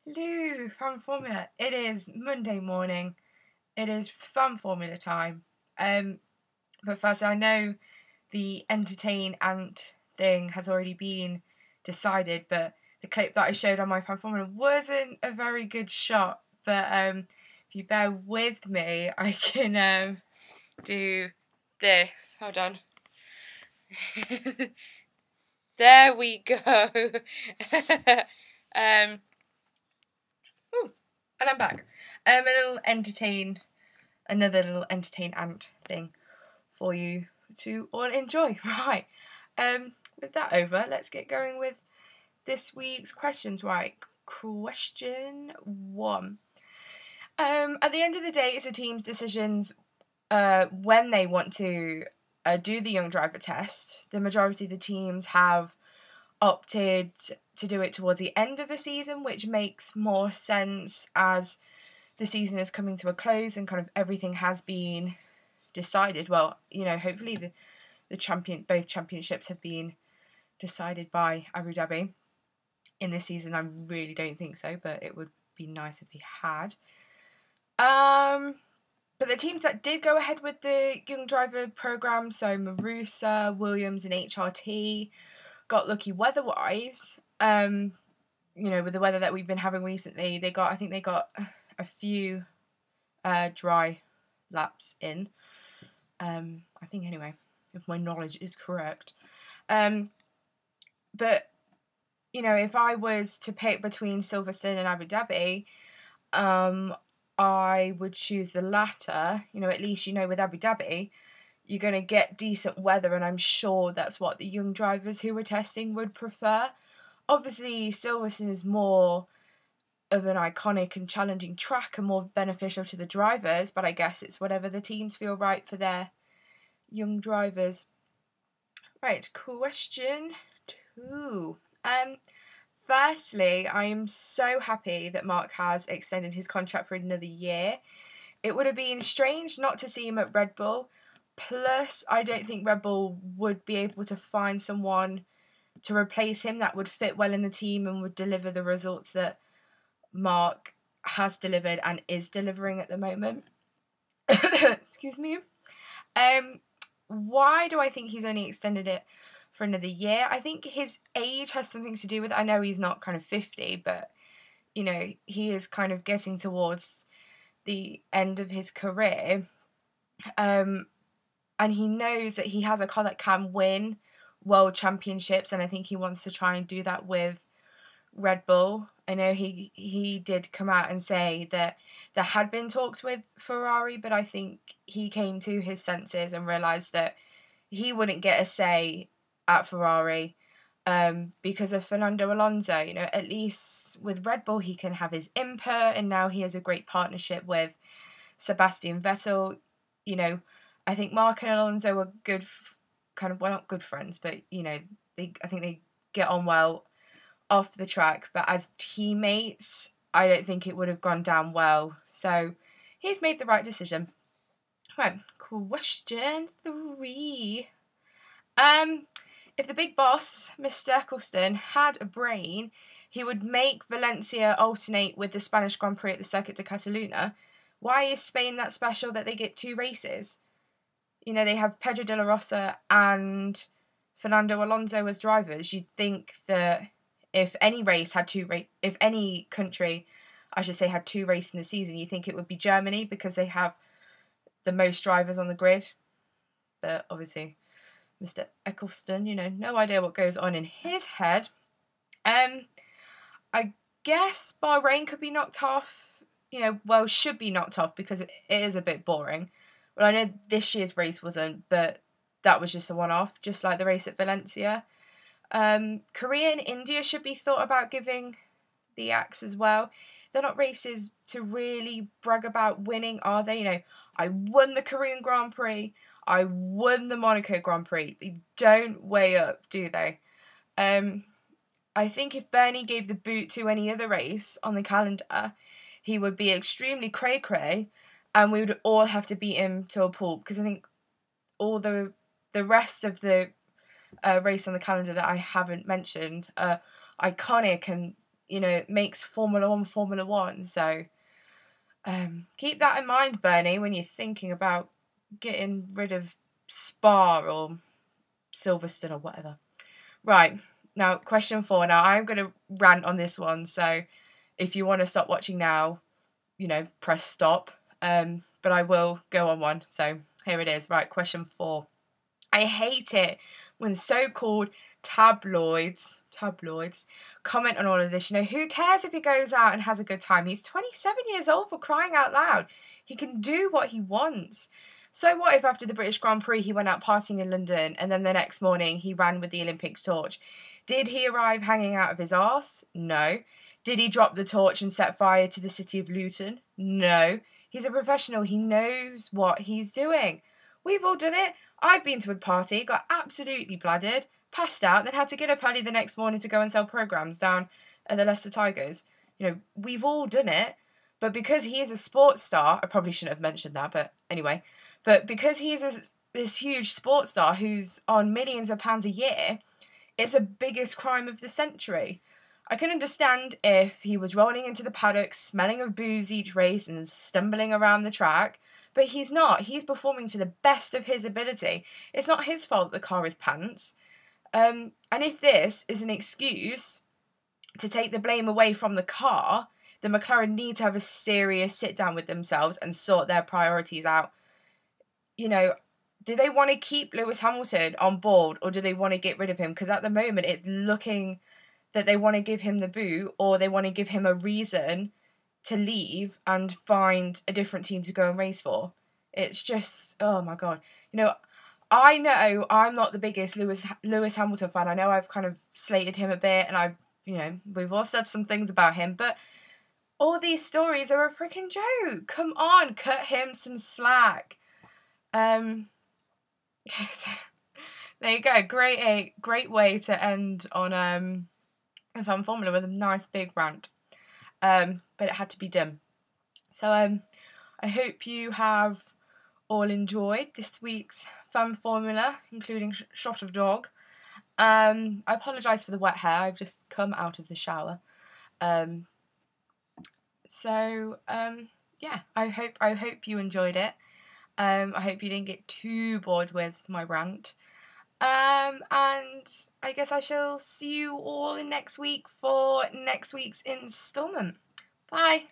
Hello, Fun Formula. It is Monday morning. It is Fun Formula time. But first, I know the entertain ant thing has already been decided, but the clip that I showed on my Fun Formula wasn't a very good shot. But if you bear with me, I can do this. Hold on. There we go. um, and I'm back. Another little entertain ant thing for you to all enjoy. Right. With that over, let's get going with this week's questions. Right. Question 1. At the end of the day, it's a team's decisions when they want to do the young driver test. The majority of the teams have opted to do it towards the end of the season, which makes more sense as the season is coming to a close and kind of everything has been decided. Well, hopefully both championships have been decided by Abu Dhabi in this season. I really don't think so, but it would be nice if they had. But the teams that did go ahead with the young driver program, so Marusa, Williams, and HRT, got lucky weather-wise. With the weather that we've been having recently, I think they got a few dry laps in. I think anyway, if my knowledge is correct. But if I was to pick between Silverstone and Abu Dhabi, I would choose the latter. At least with Abu Dhabi, you're going to get decent weather, and I'm sure that's what the young drivers who were testing would prefer. Obviously, Silverstone is more of an iconic and challenging track and more beneficial to the drivers, but I guess it's whatever the teams feel right for their young drivers. Right, question 2. Firstly, I am so happy that Mark has extended his contract for another year. It would have been strange not to see him at Red Bull. Plus, I don't think Red Bull would be able to find someone to replace him that would fit well in the team and would deliver the results that Mark has delivered and is delivering at the moment. Excuse me. Why do I think he's only extended it for another year? I think his age has something to do with it. I know he's not kind of 50, but he is kind of getting towards the end of his career. And he knows that he has a car that can win world championships, and I think he wants to try and do that with Red Bull. I know he did come out and say that there had been talks with Ferrari, but I think he came to his senses and realised that he wouldn't get a say at Ferrari because of Fernando Alonso. At least with Red Bull he can have his input, and now he has a great partnership with Sebastian Vettel. I think Mark and Alonso are good, not good friends, but I think they get on well off the track, but as teammates, I don't think it would have gone down well. So he's made the right decision. Right, question 3. If the big boss, Mr. Eccleston, had a brain, he would make Valencia alternate with the Spanish Grand Prix at the Circuit de Catalunya. Why is Spain that special that they get 2 races? They have Pedro de la Rosa and Fernando Alonso as drivers. You'd think that if any country, I should say, had 2 races in the season, you think it would be Germany because they have the most drivers on the grid. But obviously, Mr. Eccleston, no idea what goes on in his head. I guess Bahrain could be knocked off. Should be knocked off because it is a bit boring. Well, I know this year's race wasn't, but that was just a one-off, just like the race at Valencia. Korea and India should be thought about giving the axe as well. They're not races to really brag about winning, are they? I won the Korean Grand Prix. I won the Monaco Grand Prix. They don't weigh up, do they? I think if Bernie gave the boot to any other race on the calendar, he would be extremely cray-cray, and we would all have to beat him to a pulp, because I think all the rest of the race on the calendar that I haven't mentioned are iconic and you know, makes Formula One. So keep that in mind, Bernie, when you're thinking about getting rid of Spa or Silverstone or whatever. Right, now question 4. Now I'm going to rant on this one, so if you want to stop watching now, you know, press stop. But I will go on one. So here it is. Right, question 4. I hate it when so-called tabloids comment on all of this. You know, who cares if he goes out and has a good time? He's 27 years old, for crying out loud. He can do what he wants. So what if after the British Grand Prix he went out partying in London and then the next morning he ran with the Olympics torch? Did he arrive hanging out of his arse? No. Did he drop the torch and set fire to the city of Luton? No. He's a professional. He knows what he's doing. We've all done it. I've been to a party, got absolutely bladdered, passed out, then had to get up early the next morning to go and sell programmes down at the Leicester Tigers. You know, we've all done it. But because he is a sports star, I probably shouldn't have mentioned that, but anyway. But because he is this huge sports star who's on millions of pounds a year, it's a biggest crime of the century. I can understand if he was rolling into the paddock, smelling of booze each race and stumbling around the track, but he's not. He's performing to the best of his ability. It's not his fault the car is pants. And if this is an excuse to take the blame away from the car, then McLaren need to have a serious sit down with themselves and sort their priorities out. You know, do they want to keep Lewis Hamilton on board or do they want to get rid of him? Because at the moment it's looking that they want to give him the boot or they want to give him a reason to leave and find a different team to go and race for. It's just, oh my God. You know I'm not the biggest Lewis Hamilton fan. I know I've kind of slated him a bit and we've all said some things about him, but all these stories are a freaking joke. Come on, cut him some slack. So there you go. Great way to end on Fan Formula with a nice big rant. But it had to be done. So I hope you have all enjoyed this week's Fan Formula, including Shot of Dog. I apologise for the wet hair. I've just come out of the shower. Yeah, I hope you enjoyed it. I hope you didn't get too bored with my rant. And I guess I shall see you all next week for next week's instalment. Bye.